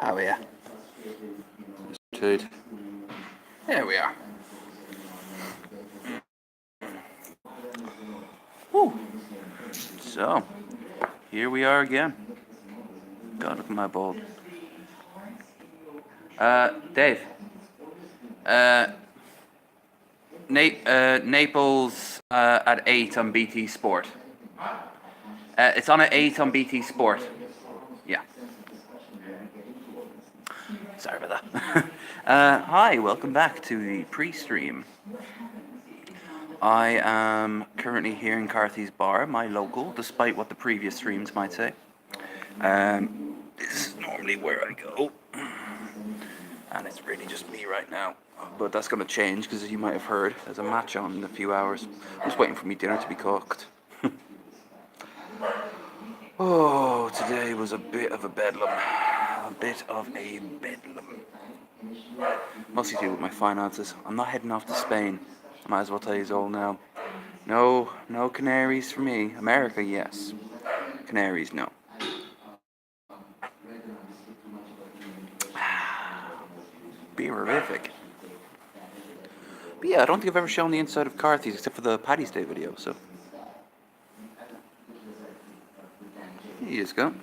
Oh yeah. Dude. There we are. Woo. So, here we are again. God, look at my bulb. Dave. Uh, Naples at 8 on BT Sport. It's on at 8 on BT Sport. Yeah. Sorry about that. Hi, welcome back to the pre-stream. I am currently here in Carthy's Bar, my local, despite what the previous streams might say. This is normally where I go. And it's really just me right now. But that's going to change because, as you might have heard, there's a match on in a few hours. I'm just waiting for me dinner to be cooked. Oh, today was a bit of a bedlam. A bit of a bedlam. Mostly to do with my finances. I'm not heading off to Spain. I might as well tell you all now. No Canaries for me. America, yes. Canaries, no. Be horrific. But yeah, I don't think I've ever shown the inside of Carthy's except for the Paddy's Day video, so. Here you just go.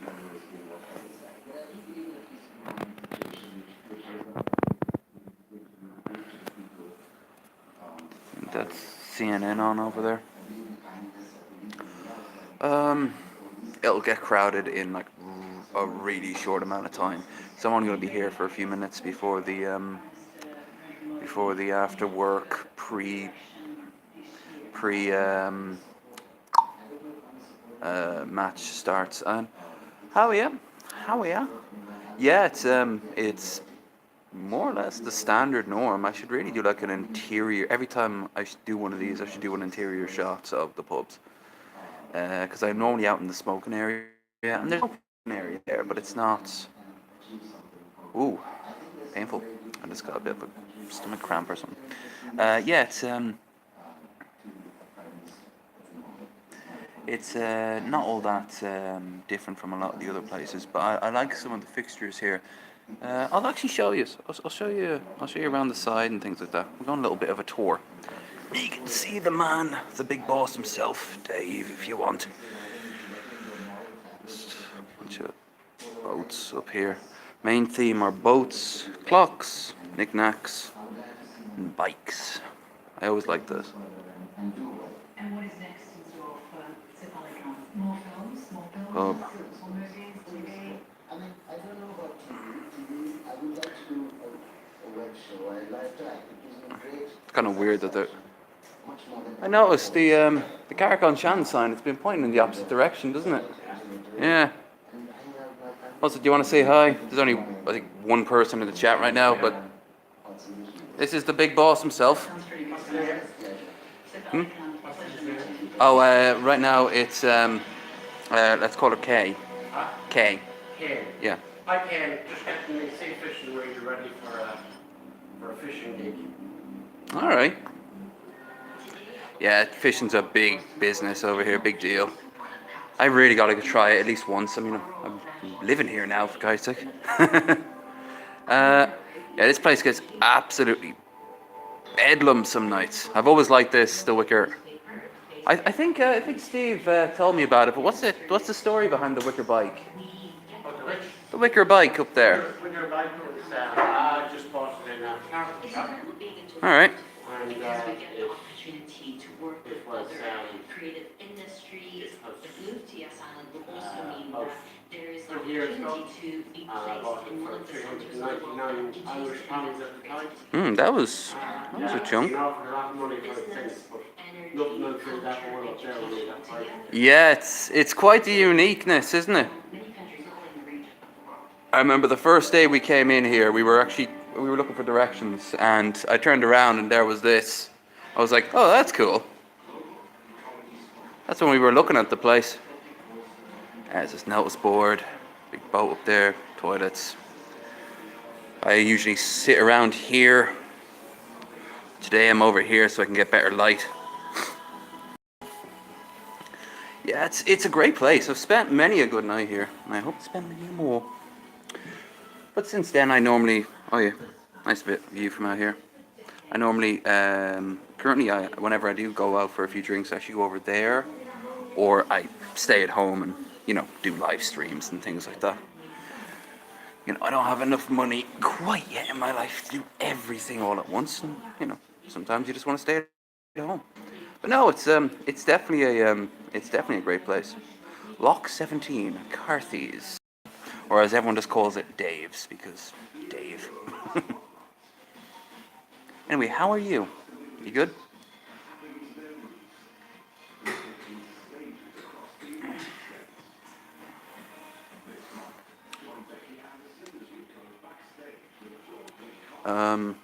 That's CNN on over there. It'll get crowded in like a really short amount of time. So I'm only going to be here for a few minutes before the after work match starts. And how are you? Yeah, it's more or less the standard norm. I should really do like an interior. Every time I should do one of these, I should do an interior shots of the pubs. Because I'm normally out in the smoking area, and there's no smoking area there, but it's not. Ooh, painful. I just got a bit of a stomach cramp or something. Yeah, it's not all that different from a lot of the other places, but I like some of the fixtures here. I'll actually show you. I'll show you around the side and things like that. We're going a little bit of a tour. You can see the man, the big boss himself, Dave, if you want. Just a bunch of boats up here. Main theme are boats, clocks, knickknacks, and bikes. I always like this. And what is next in store for Cefalicon? More films? Pub. More movies? TV? I mean, I don't know about TV. I would like to do a web show. I like that. It was great. It's kind of weird that they're. I noticed the Carrick-on Shan sign. It's been pointing in the opposite direction, doesn't it? Yeah. Also, do you want to say hi? There's only, I think, one person in the chat right now, but this is the big boss himself. Oh, right now it's let's call her Kay. Kay. Kay. Yeah. Hi Kay, just getting the sea fishing where you're ready for a fishing gig. All right. Yeah, fishing's a big business over here, big deal. I really got to try it at least once. I mean, I'm living here now, for God's sake. Yeah, this place gets absolutely bedlam some nights. I've always liked this, the Wicker. I think Steve told me about it, but what's the story behind the Wicker bike? The Wicker bike up there. Wicker bike is, I just bought it in All right. and Opportunity to work with it was other creative industries. The move to Yes Island will also mean that there is an 20 years ago, opportunity to be I bought placed it in one for of the centers of the world 399 that Irish pounds at the time. That was a chunk. You know, for a lot of money for it since, but nothing until that one up there when that price. Yeah, it's quite the uniqueness, isn't it? Many countries all in the region. I remember the first day we came in here, we were looking for directions, and I turned around and there was this. I was like, oh, that's cool. That's when we were looking at the place. There's this notice board, big boat up there, toilets. I usually sit around here. Today I'm over here so I can get better light. Yeah, it's a great place. I've spent many a good night here, and I hope to spend many more. But since then, I normally, oh yeah, nice bit of view from out here. I normally, currently, whenever I do go out for a few drinks, I actually go over there, or I stay at home and do live streams and things like that. I don't have enough money quite yet in my life to do everything all at once, and sometimes you just want to stay at home. But no, it's definitely a great place. Lock 17, Carthy's, or as everyone just calls it, Dave's, because Dave. Anyway, how are you? You good? Um,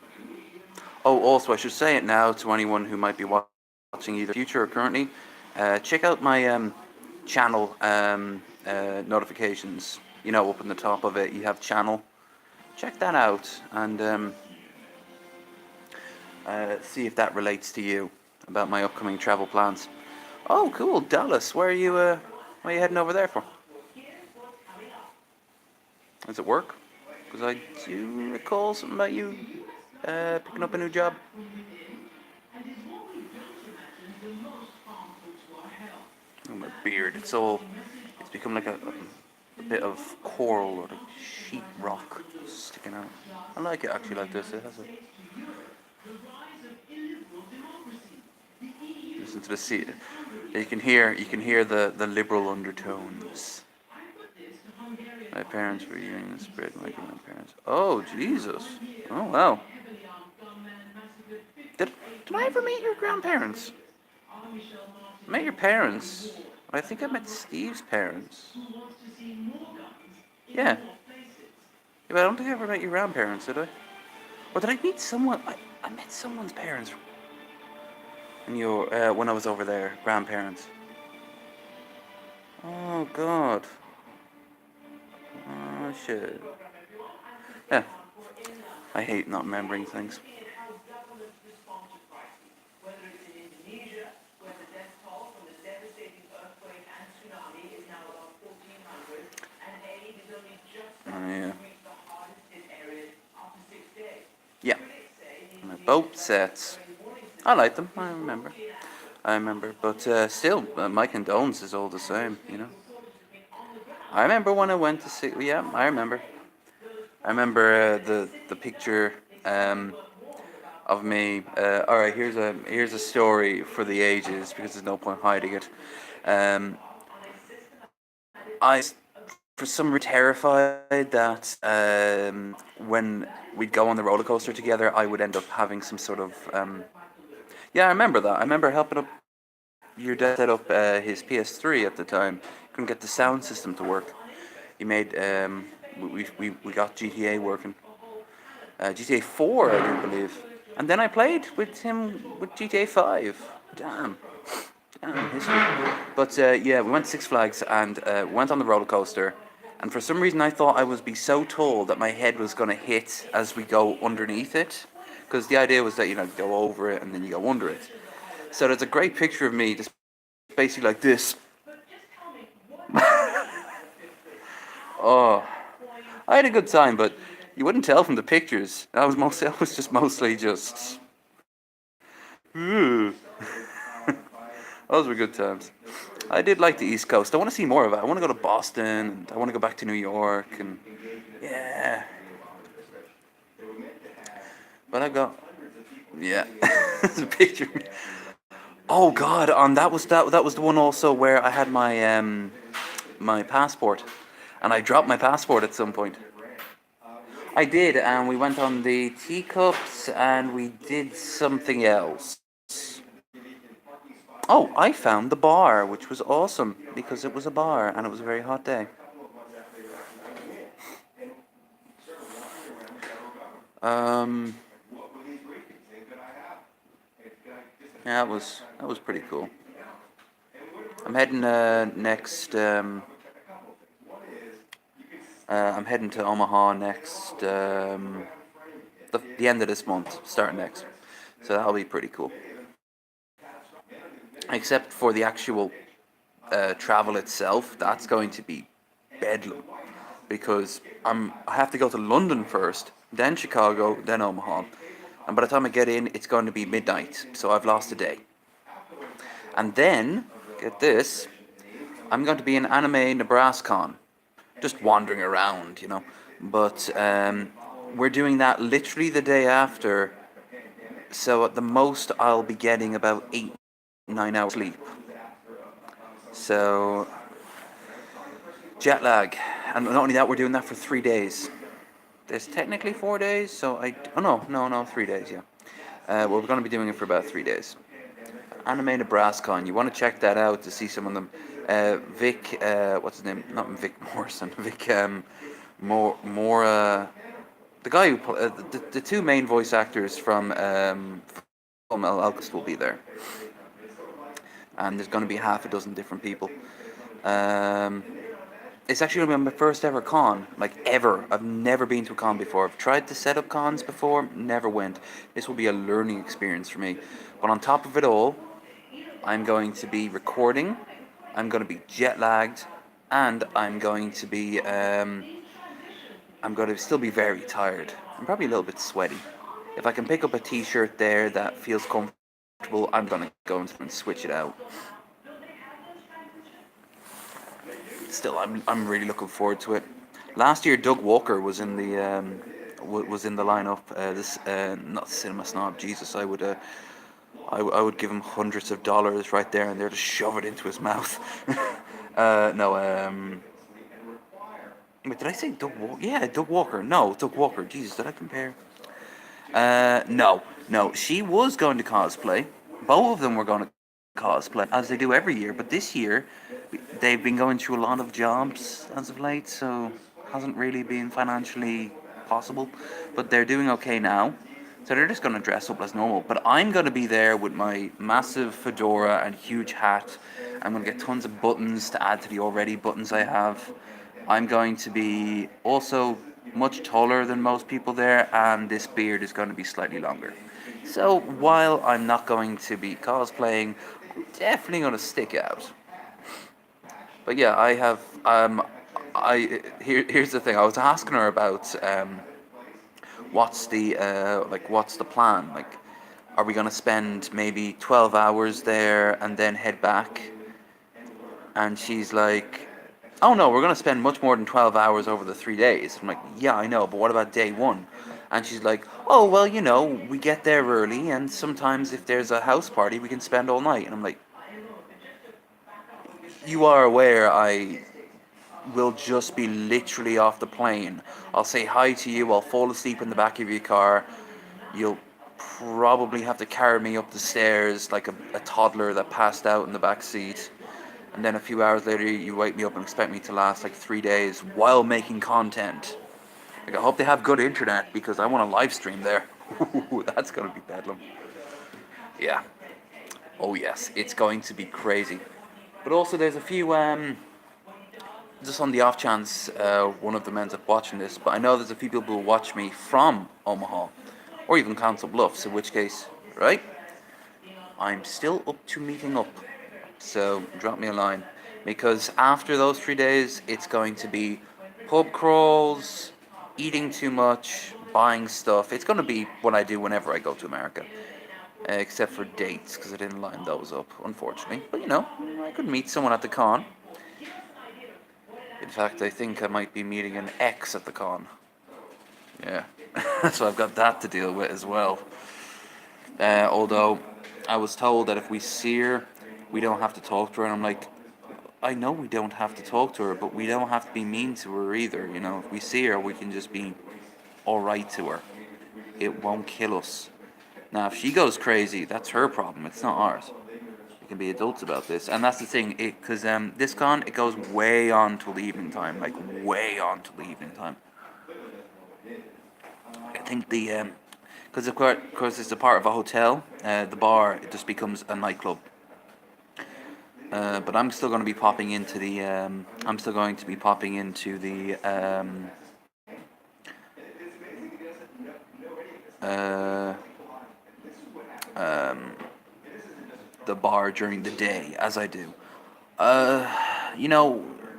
oh, also, I should say it now to anyone who might be watching either future or currently. Check out my channel notifications. Up in the top of it, you have channel. Check that out and see if that relates to you about my upcoming travel plans. Oh, cool, Dallas. Where are you heading over there for? Is it work? Because I do recall something about you picking up a new job. Oh, my beard. It's become like a bit of coral or like sheet rock sticking out. I like it actually like this. It has a. Listen to the sea. You can hear the liberal undertones. My parents were young and spread my grandparents. Oh Jesus! Oh wow! Did I ever meet your grandparents? I met your parents. I think I met Steve's parents. Yeah. But I don't think I ever met your grandparents, did I? Or did I meet someone? I met someone's parents. When I was over there, grandparents. Oh God. Oh shit. Yeah. I hate not remembering things. Oh yeah. Yeah. My boat sets. I like them. I remember. But still, my condolences all the same. I remember when I went to see. Yeah, I remember. I remember the picture of me. All right, here's a story for the ages because there's no point hiding it. I for some reason terrified that when we'd go on the roller coaster together, I would end up having some sort of. Yeah, I remember that. I remember helping up your dad set up his PS3 at the time. Couldn't get the sound system to work. He made we got GTA working. GTA 4, I do believe. And then I played with him with GTA 5. Damn, history. But yeah, we went to Six Flags and went on the roller coaster. And for some reason, I thought I would be so tall that my head was going to hit as we go underneath it. Because the idea was that, go over it and then you go under it. So there's a great picture of me just basically like this. Oh, I had a good time, but you wouldn't tell from the pictures. I was just mostly just. Ooh. Those were good times. I did like the East Coast. I want to see more of it. I want to go to Boston, and I want to go back to New York, and yeah. But yeah. There's a picture. Oh God! That was the one also where I had my passport, and I dropped my passport at some point. I did, and we went on the teacups, and we did something else. Oh, I found the bar, which was awesome because it was a bar and it was a very hot day. Yeah, that was pretty cool. I'm heading next. I'm heading to Omaha next. The end of this month, starting next. So that'll be pretty cool. Except for the actual travel itself, that's going to be bedlam. because I have to go to London first, then Chicago, then Omaha, and by the time I get in, it's going to be midnight. So I've lost a day. And then, get this, I'm going to be in Anime NebraskaCon, just wandering around, you know. But we're doing that literally the day after, so at the most I'll be getting about 8, 9 hours sleep. So jet lag, and not only that, we're doing that for 3 days. There's technically 4 days, so no, 3 days, yeah. Well, we're going to be doing it for about 3 days. Anime NebraskaCon. You want to check that out to see some of them. Vic, what's his name? Not Vic Morrison. Vic, the guy who the two main voice actors from Fullmetal Alchemist will be there, and there's going to be half a dozen different people. It's actually going to be my first ever con, like ever. I've never been to a con before. I've tried to set up cons before, never went. This will be a learning experience for me. But on top of it all, I'm going to be recording, I'm going to be jet lagged, and I'm going to still be very tired. I'm probably a little bit sweaty. If I can pick up a t-shirt there that feels comfortable, I'm going to go and switch it out. Still, I'm really looking forward to it. Last year, Doug Walker was in the lineup. Not Cinema Snob. Jesus, I would give him hundreds of dollars right there and there to shove it into his mouth. No. Wait, did I say Doug Walker? Yeah, Doug Walker. No, Doug Walker. Jesus, did I compare? No. She was going to cosplay. Both of them were going to cosplay, as they do every year. But this year, they've been going through a lot of jobs as of late, so hasn't really been financially possible. But they're doing okay now. So they're just going to dress up as normal. But I'm going to be there with my massive fedora and huge hat. I'm going to get tons of buttons to add to the already buttons I have. I'm going to be also much taller than most people there, and this beard is going to be slightly longer. So while I'm not going to be cosplaying, I'm definitely going to stick out. But yeah, I have here's the thing. I was asking her about what's the plan? Like, are we gonna spend maybe 12 hours there and then head back? And she's like, oh no, we're gonna spend much more than 12 hours over the 3 days. I'm like, yeah, I know, but what about day one? And she's like, oh well, we get there early, and sometimes if there's a house party, we can spend all night. And I'm like, you are aware I will just be literally off the plane. I'll say hi to you, I'll fall asleep in the back of your car. You'll probably have to carry me up the stairs like a toddler that passed out in the back seat. And then a few hours later, you wake me up and expect me to last like 3 days while making content. Like, I hope they have good internet because I want to live stream there. That's going to be bedlam. Yeah. Oh yes, it's going to be crazy. But also there's a few, just on the off chance one of them ends up watching this, but I know there's a few people who will watch me from Omaha, or even Council Bluffs, in which case, right, I'm still up to meeting up. So drop me a line, because after those 3 days, it's going to be pub crawls, eating too much, buying stuff. It's going to be what I do whenever I go to America. Except for dates, because I didn't line those up, unfortunately. But I could meet someone at the con. In fact, I think I might be meeting an ex at the con. Yeah, so I've got that to deal with as well. Although, I was told that if we see her, we don't have to talk to her, and I'm like, I know we don't have to talk to her, but we don't have to be mean to her either, If we see her, we can just be alright to her. It won't kill us. Now, if she goes crazy, that's her problem. It's not ours. We can be adults about this, and that's the thing. Because this con, it goes way on till the evening time, like way on till the evening time. I think because of course it's a part of a hotel. The bar, it just becomes a nightclub. But I'm still going to be popping into the. I'm still going to be popping into the. The bar during the day, as I do.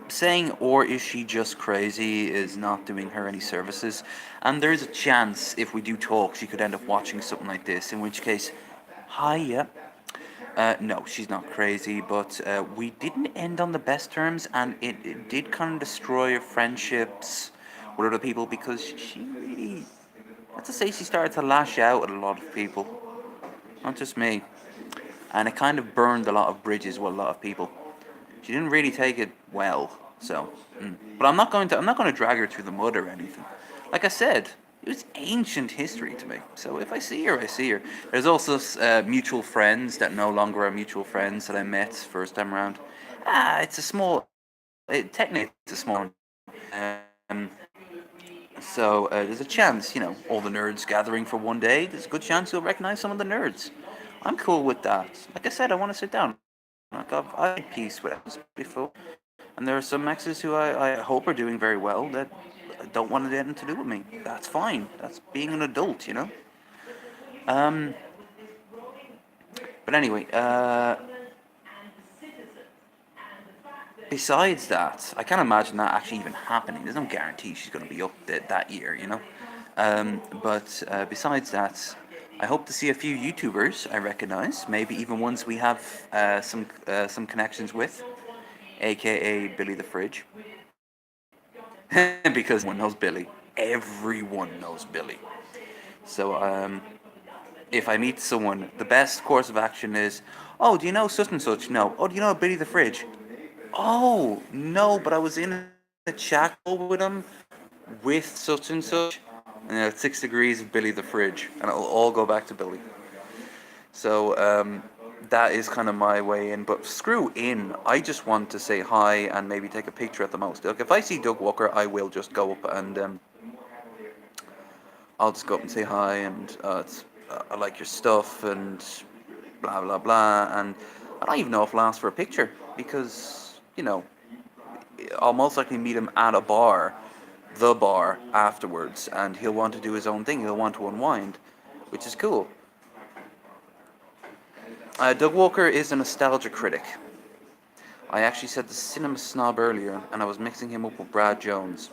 saying, or is she just crazy, is not doing her any services. And there is a chance, if we do talk, she could end up watching something like this, in which case, hi, yeah. No, she's not crazy, but we didn't end on the best terms, and it did kind of destroy friendships with other people because she really, let's just say, she started to lash out at a lot of people, not just me, and it kind of burned a lot of bridges with a lot of people. She didn't really take it well, so. But I'm not going to drag her through the mud or anything. Like I said, it was ancient history to me. So if I see her, I see her. There's also mutual friends that no longer are mutual friends that I met first time around. It's a small. Technically, it's a small. Um, so there's a chance, all the nerds gathering for one day. There's a good chance you'll recognize some of the nerds. I'm cool with that. Like I said, I want to sit down. Like I had peace with exes before, and there are some exes who I hope are doing very well that don't want anything to do with me. That's fine. That's being an adult. Um, but anyway, besides that, I can't imagine that actually even happening. There's no guarantee she's going to be up that year. But besides that, I hope to see a few YouTubers I recognize, maybe even ones we have some connections with, aka Billy the Fridge, because everyone knows Billy. Everyone knows Billy. So if I meet someone, the best course of action is, oh, do you know such and such? No. Oh, do you know Billy the Fridge? Oh, no, but I was in a chat call with him with such and such, and at 6 degrees of Billy the Fridge, and it'll all go back to Billy. So that is kind of my way in. But screw in. I just want to say hi and maybe take a picture at the most. Like if I see Doug Walker, I will just go up and I'll just go up and say hi and I like your stuff and blah blah blah. And I don't even know if I'll ask for a picture because I'll most likely meet him at a bar, the bar afterwards, and he'll want to do his own thing. He'll want to unwind, which is cool. Doug Walker is a nostalgia critic. I actually said the cinema snob earlier, and I was mixing him up with Brad Jones.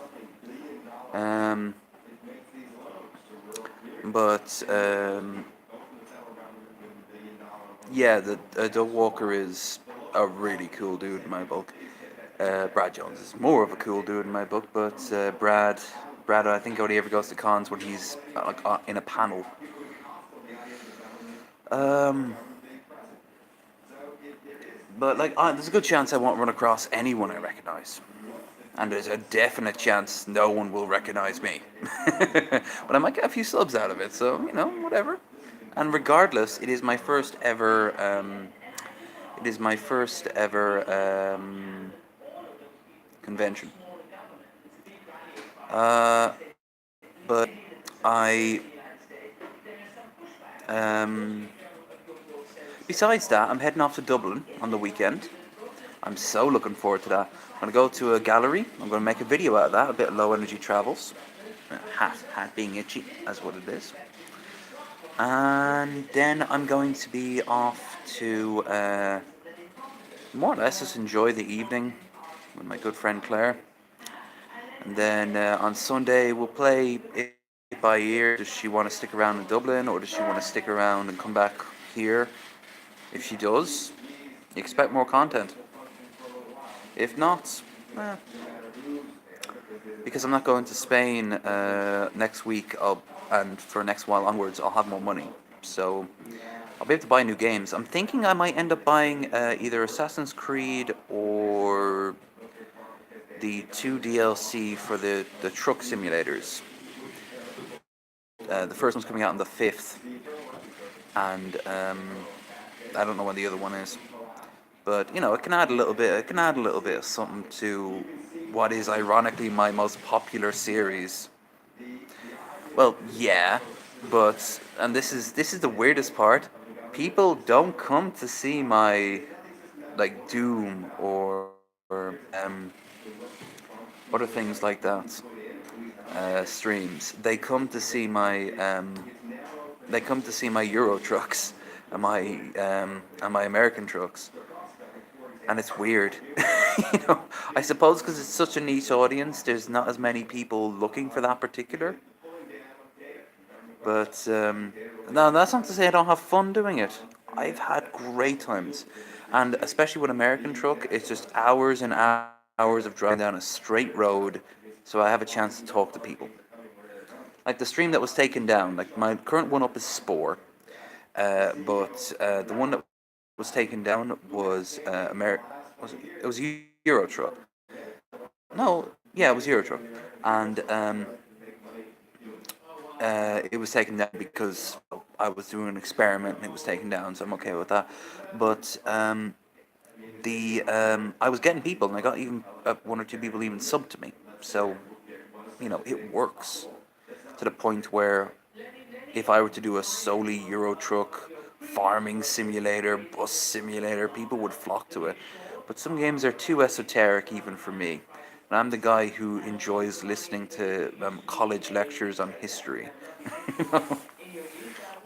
Yeah, Doug Walker is a really cool dude in my book. Brad Jones is more of a cool dude in my book, but Brad, I think only ever goes to cons when he's in a panel. But there's a good chance I won't run across anyone I recognize, and there's a definite chance no one will recognize me. But I might get a few subs out of it, so whatever. And regardless, it is my first ever. It is my first ever convention. But I. Besides that, I'm heading off to Dublin on the weekend. I'm so looking forward to that. I'm going to go to a gallery. I'm going to make a video out of that, a bit of low energy travels. Hat being itchy, that's what it is. And then I'm going to be off to more or less just enjoy the evening with my good friend Claire. And then on Sunday we'll play it by ear. Does she want to stick around in Dublin, or does she want to stick around and come back here? If she does, expect more content. If not, because I'm not going to Spain next week, and for next while onwards, I'll have more money. So I'll be able to buy new games. I'm thinking I might end up buying either Assassin's Creed or the 2 DLC for the truck simulators. The first one's coming out on the 5th, and I don't know when the other one is. But it can add a little bit. It can add a little bit of something to what is ironically my most popular series. Well, yeah, but this is the weirdest part. People don't come to see my Doom or other things like that streams. They come to see my Euro trucks and my American trucks. And it's weird. You know, I suppose because it's such a niche audience, there's not as many people looking for that particular. But no, that's not to say I don't have fun doing it. I've had great times, and especially with American truck, it's just hours and hours of driving down a straight road, so I have a chance to talk to people. Like the stream that was taken down, like my current one up is Spore, but the one that was taken down was it was Euro Truck. No, yeah, it was Euro Truck, and it was taken down because I was doing an experiment and it was taken down, so I'm okay with that. But the I was getting people, and I got even one or two people even sub to me. So you know, it works to the point where if I were to do a solely Euro Truck farming simulator, bus simulator, people would flock to it. But some games are too esoteric even for me. And I'm the guy who enjoys listening to college lectures on history. You know?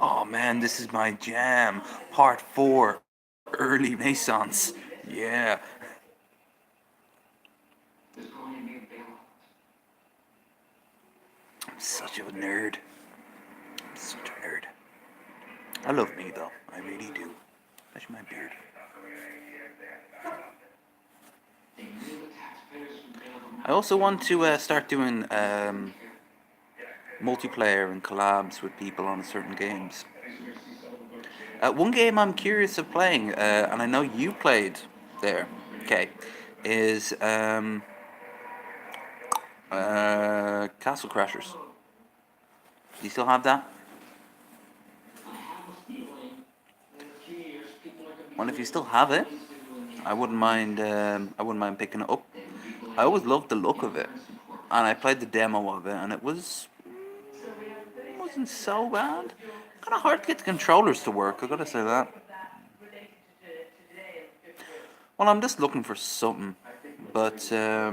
Oh man, this is my jam. Part 4, early Renaissance. Yeah. I'm such a nerd. I'm such a nerd. I love me though. I really do. Especially my beard. I also want to start doing multiplayer and collabs with people on certain games. One game I'm curious of playing, and I know you played there, okay, is Castle Crashers. Do you still have that? Well, if you still have it, I wouldn't mind. I wouldn't mind picking it up. I always loved the look of it, and I played the demo of it, and wasn't so bad. Kind of hard to get the controllers to work. I gotta say that. Well, I'm just looking for something, but I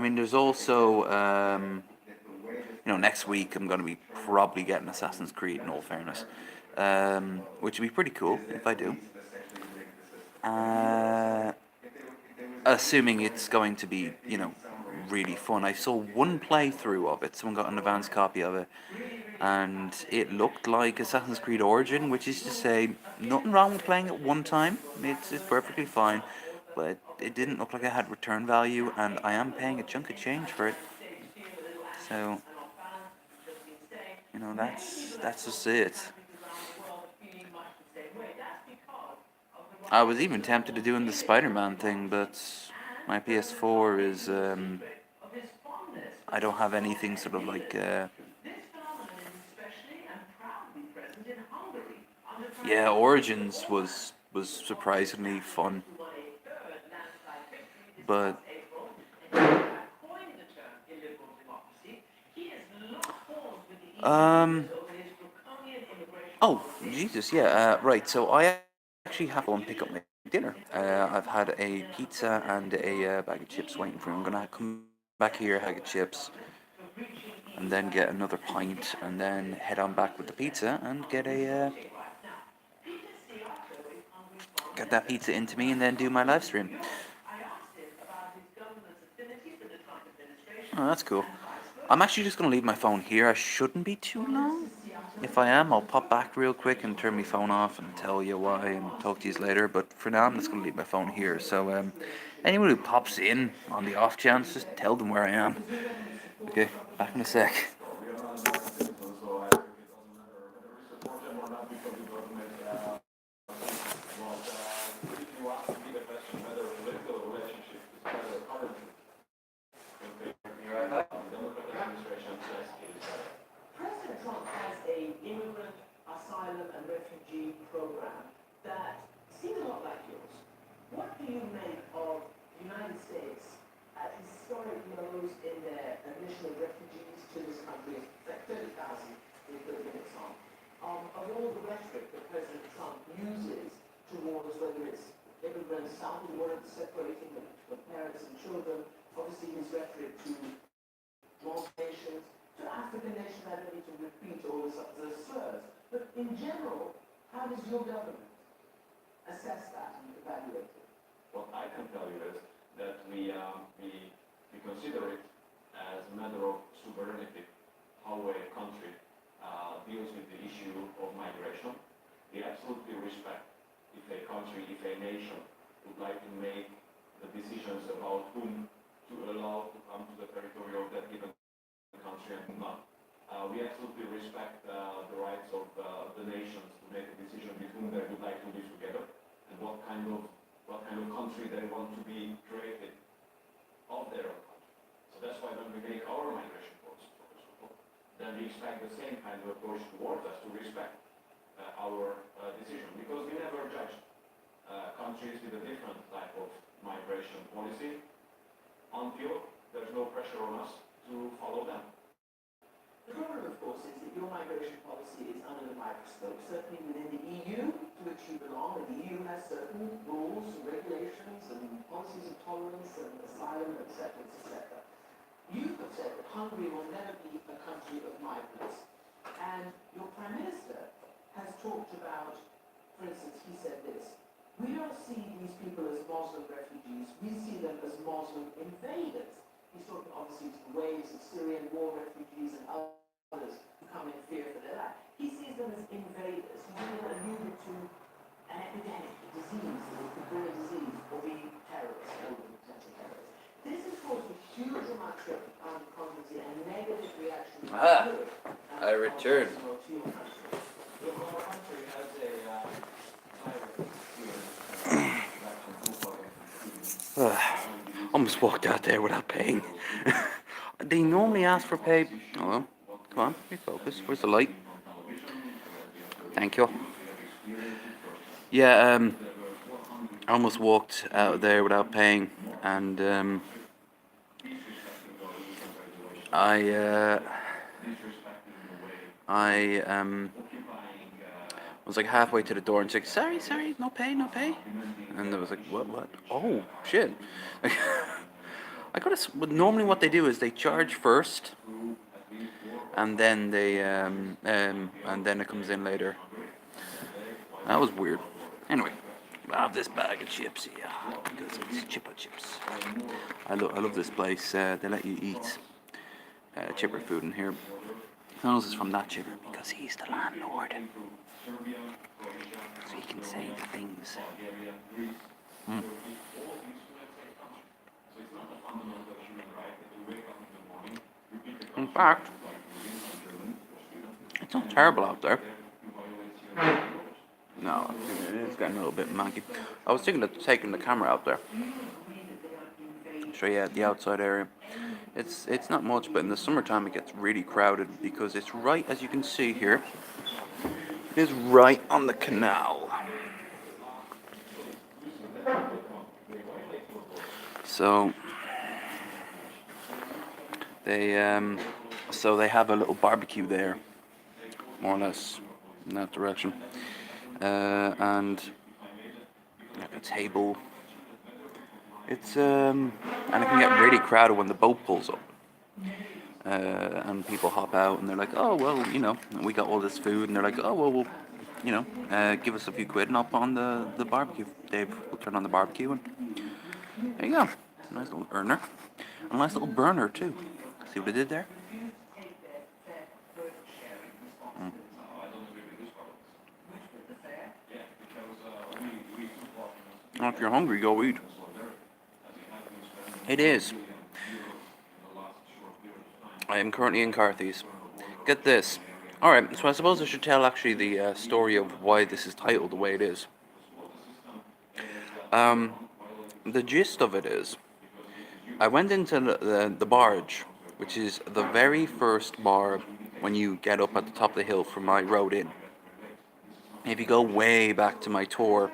mean, there's also next week I'm gonna be probably getting Assassin's Creed. In all fairness, which would be pretty cool if I do. Uh, Assuming it's going to be, really fun. I saw one playthrough of it. Someone got an advanced copy of it, and it looked like Assassin's Creed Origin, which is to say, nothing wrong with playing it one time. It's perfectly fine, but it didn't look like it had return value, and I am paying a chunk of change for it. So, that's just it. I was even tempted to doing the Spider-Man thing, but my PS4 is I don't have anything sort of like yeah, Origins was surprisingly fun, but um oh Jesus, yeah, right. So I actually have to go and pick up my dinner. I've had a pizza and a bag of chips waiting for me. I'm gonna come back here, have a chips, and then get another pint, and then head on back with the pizza and get that pizza into me, and then do my live stream. Oh, that's cool. I'm actually just gonna leave my phone here. I shouldn't be too long. If I am, I'll pop back real quick and turn my phone off and tell you why and talk to you later. But for now, I'm just gonna leave my phone here. So anyone who pops in on the off chance, just tell them where I am. Okay, back in a sec. President Trump has a immigrant, asylum and refugee program that seems a lot like yours. What do you make of the United States at historic lows in their admission of refugees to this country, like 30,000 in 30 minutes on, of all the rhetoric that President Trump uses towards whether it's immigrants southward separating the parents and children, obviously his rhetoric to most nations, to African nations, I don't need to repeat all the slurs. But in general, how does your government assess that and evaluate it? What I can tell you is that we consider it as a matter of sovereignty how a country deals with the issue of migration. We absolutely respect if a country, if a nation would like to make the decisions about whom to allow to come to the territory of that given country and whom not. We absolutely respect the rights of the nations to make a decision with whom they would like to live together and what kind of country they want to be created of their own country. So that's why when we make our migration policy, for example, then we expect the same kind of approach towards us to respect our decision, because we never judge countries with a different type of migration policy until there's no pressure on us to follow them. The problem, of course, is that your migration policy is under the microscope, certainly within the EU, to which you belong, and the EU has certain rules and regulations and policies of tolerance and asylum, etc., etc. You have said that Hungary will never be a country of migrants, and your Prime Minister has talked about, for instance, he said this: we don't see these people as Muslim refugees, we see them as Muslim invaders. He's talking obviously to the waves of Syrian war refugees and others who come in fear for their life. He sees them as invaders. He's even alluded to an epidemic, a disease, that could bring a disease or be terrorists, or potential terrorists. This has caused a huge amount of controversy and negative reaction to Europe. I return. To your country. Our country has a direct Almost walked out there without paying. They normally ask for pay. Oh well, come on, refocus. Where's the light? Thank you. Yeah, I almost walked out there without paying, and I was like halfway to the door and said, sorry, no pay. And I was like, what? Oh, shit. I gotta, normally what they do is they charge first, and then they, and then it comes in later. That was weird. Anyway, I have this bag of chips here, because it's Chippa Chips. I love this place. They let you eat chipper food in here. This is from that chipper because he's the landlord. So he can say the things. In fact, it's not terrible out there. No, it's getting a little bit manky. I was thinking of taking the camera out there. Show you the outside area. It's not much, but in the summertime it gets really crowded because it's right, as you can see here, it's right on the canal. So they have a little barbecue there, more or less in that direction, and like a table. It's and it can get really crowded when the boat pulls up, and people hop out and they're like, oh well, we got all this food, and they're like, oh well, we'll give us a few quid and I'll put on the barbecue. Dave will turn on the barbecue, and there you go, nice little earner, a nice little burner too. See what I did there? Well, if you're hungry, go eat. It is. I am currently in Carthy's. Get this. Alright, so I suppose I should tell actually the story of why this is titled the way it is. The gist of it is, I went into the barge, which is the very first bar when you get up at the top of the hill from my road in. If you go way back to my tour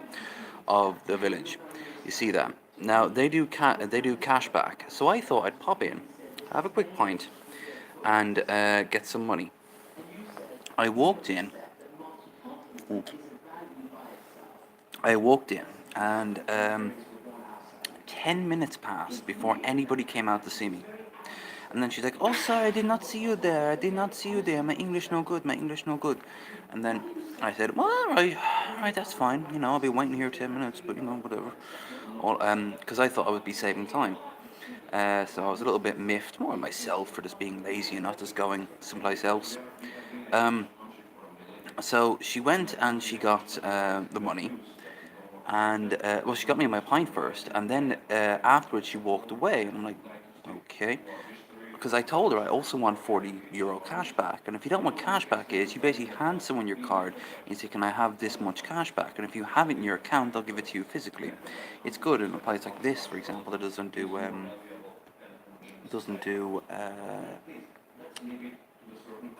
of the village, you see that. Now they do cash back, so I thought I'd pop in, have a quick pint, and get some money. I walked in, and 10 minutes passed before anybody came out to see me. And then she's like, "Oh, sorry, I did not see you there. I did not see you there. My English no good. My English no good." And then I said, "Well, all right, that's fine. You know, I'll be waiting here 10 minutes, but you know, whatever." All because I thought I would be saving time. So I was a little bit miffed, more on myself for just being lazy and not just going someplace else. Um, so she went and she got the money, and well, she got me my pint first, and then afterwards she walked away, and I'm like, okay, because I told her I also want €40 cash back, and if you don't want cash back, is you basically hand someone your card, and you say, can I have this much cash back? And if you have it in your account, they'll give it to you physically. It's good in a place like this, for example, that doesn't do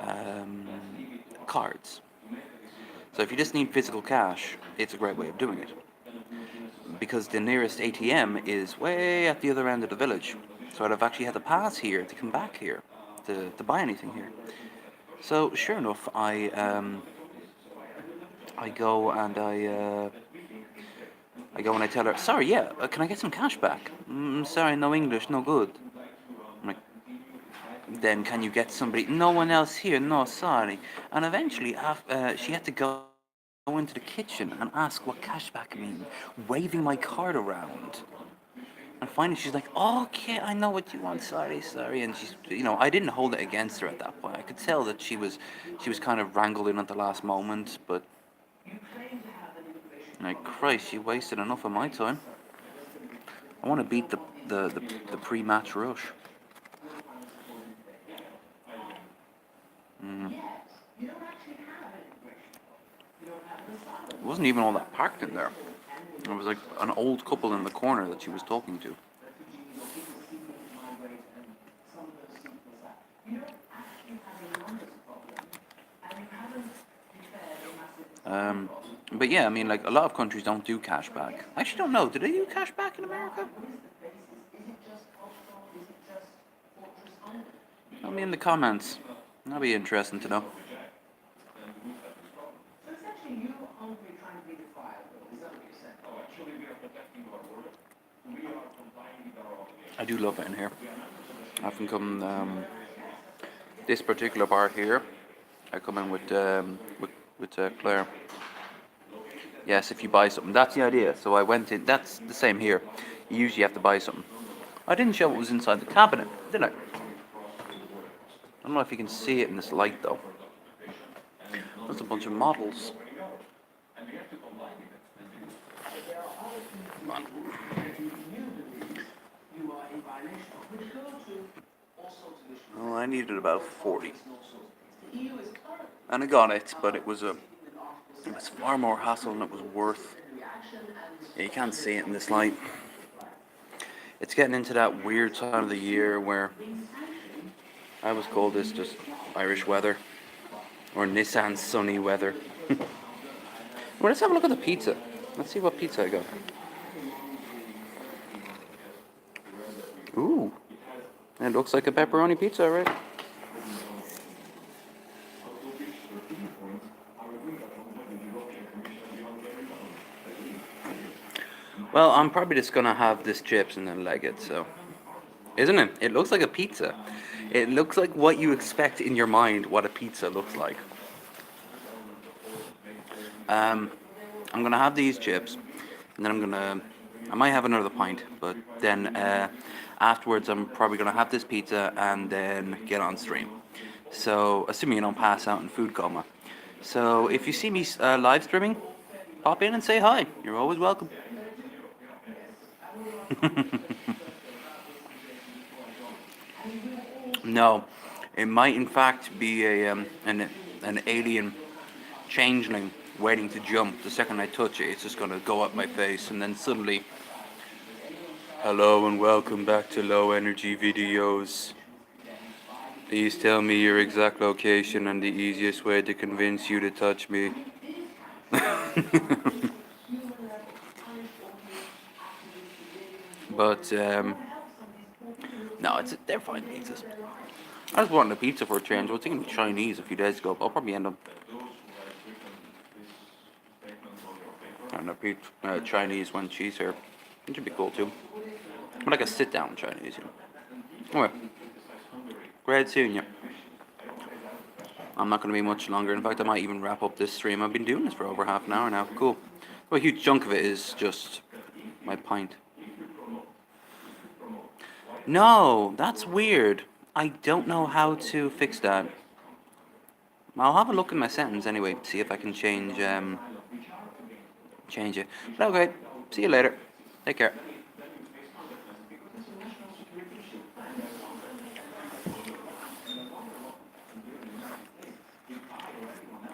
um, cards. So if you just need physical cash, it's a great way of doing it. Because the nearest ATM is way at the other end of the village. So I'd have actually had to pass here to come back here to buy anything here. So sure enough, I go and I tell her, sorry, yeah, can I get some cash back? Sorry, no English, no good. I'm like, then can you get somebody? No one else here. No, sorry. And eventually, she had to go into the kitchen and ask what cashback means, waving my card around. And finally, she's like, oh, "Okay, I know what you want. Sorry, sorry." And she's, I didn't hold it against her at that point. I could tell that she was kind of wrangled in at the last moment. But like Christ, she wasted enough of my time. I want to beat the pre-match rush. It wasn't even all that packed in there. There was like an old couple in the corner that she was talking to. But yeah, I mean, like a lot of countries don't do cashback. I actually don't know. Do they do cashback in America? Tell me in the comments. That'd be interesting to know. So it's actually you hungry trying to be defiable. Is that what you're saying? I do love it in here. I often come this particular bar here. I come in with Claire. Yes, if you buy something, that's the idea. So I went in. That's the same here. You usually have to buy something. I didn't show what was inside the cabinet, did I? I don't know if you can see it in this light though. There's a bunch of models. Come on. Oh, I needed about 40. And I got it, but it was far more hassle than it was worth. Yeah, you can't see it in this light. It's getting into that weird time of the year where I always call this just Irish weather, or Nissan sunny weather. Well, let's have a look at the pizza. Let's see what pizza I got. Ooh, it looks like a pepperoni pizza, right? Well, I'm probably just gonna have this chips and then leg it, so. Isn't it? It looks like a pizza. It looks like what you expect in your mind what a pizza looks like. I'm gonna have these chips, and then I might have another pint, but then afterwards I'm probably gonna have this pizza and then get on stream. So, assuming you don't pass out in food coma. So, if you see me live streaming, pop in and say hi. You're always welcome. No, it might in fact be an alien changeling waiting to jump. The second I touch it, it's just gonna go up my face, and then suddenly, hello and welcome back to Low Energy Videos. Please tell me your exact location and the easiest way to convince you to touch me. But no, they're fine pizzas. I just wanted a pizza for a change. I was thinking of Chinese a few days ago, but I'll probably end up having a Chinese when she's here. It should be cool too. But like a sit-down Chinese, you know. Anyway, Great seeing you. I'm not going to be much longer. In fact, I might even wrap up this stream. I've been doing this for over half an hour now. Cool. Well, a huge chunk of it is just my pint. No, that's weird. I don't know how to fix that. I'll have a look in my settings anyway, see if I can change it. But okay, see you later. Take care.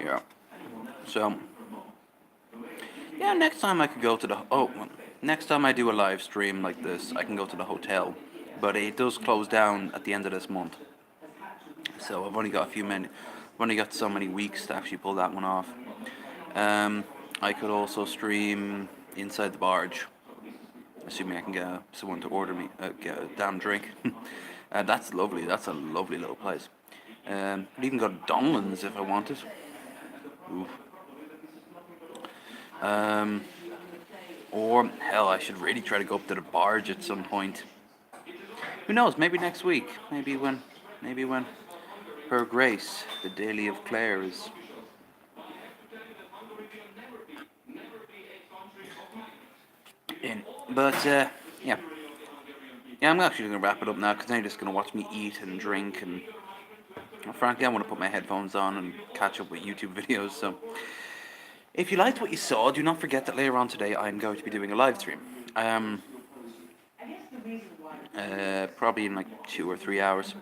Yeah. So, yeah, next time I could go to the, next time I do a live stream like this, I can go to the hotel. But it does close down at the end of this month. So I've only got I've only got so many weeks to actually pull that one off. I could also stream inside the barge, assuming I can get someone to order me get a damn drink. That's lovely. That's a lovely little place. I'd even go to Donlands if I wanted. Oof. Or hell, I should really try to go up to the barge at some point. Who knows? Maybe next week. Maybe when Her Grace, the Daily of Clare, is in. But yeah, I'm actually gonna wrap it up now because now you're just gonna watch me eat and drink, and frankly, I want to put my headphones on and catch up with YouTube videos. So, if you liked what you saw, do not forget that later on today I'm going to be doing a live stream. Probably in like 2 or 3 hours.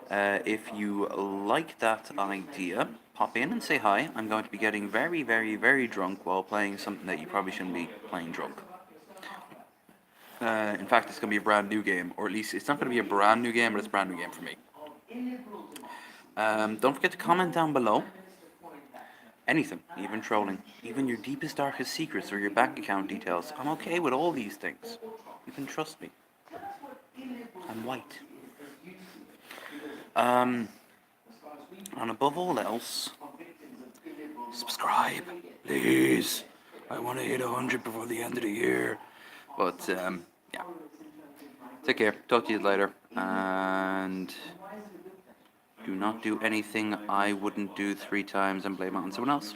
If you like that idea, pop in and say hi. I'm going to be getting very, very, very drunk while playing something that you probably shouldn't be playing drunk. In fact, it's going to be a brand new game, or at least it's not going to be a brand new game, but it's a brand new game for me. Don't forget to comment down below. Anything, even trolling, even your deepest, darkest secrets or your bank account details. I'm okay with all these things. You can trust me. I'm white. And above all else, subscribe, please. I want to hit 100 before the end of the year. But yeah, take care. Talk to you later, and do not do anything I wouldn't do 3 times and blame it on someone else.